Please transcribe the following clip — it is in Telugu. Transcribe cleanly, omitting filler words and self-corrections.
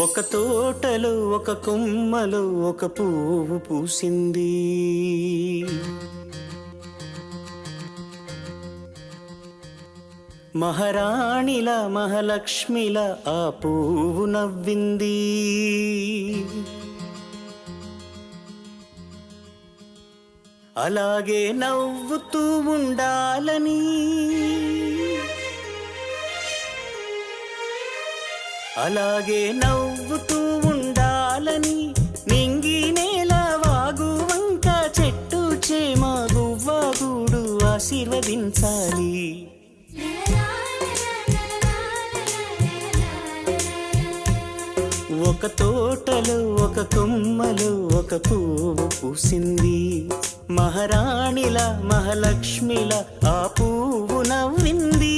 ఒక తోటలో ఒక కొమ్మలో ఒక పువ్వు పూసింది. మహారాణిలా మహాలక్ష్మిలా ఆ పువ్వు నవ్వింది. అలాగే నవ్వుతూ ఉండాలని, అలాగే నవ్వుతూ ఉండాలని నింగి నేల వాగు వంక చెట్టు చేమ గువ్వ గూడు ఆశీర్వదించాలి. ఒక తోటలో ఒక కొమ్మలో ఒక పువ్వు పూసింది. మహారాణిలా మహాలక్ష్మిలా ఆ పువ్వు నవ్వింది.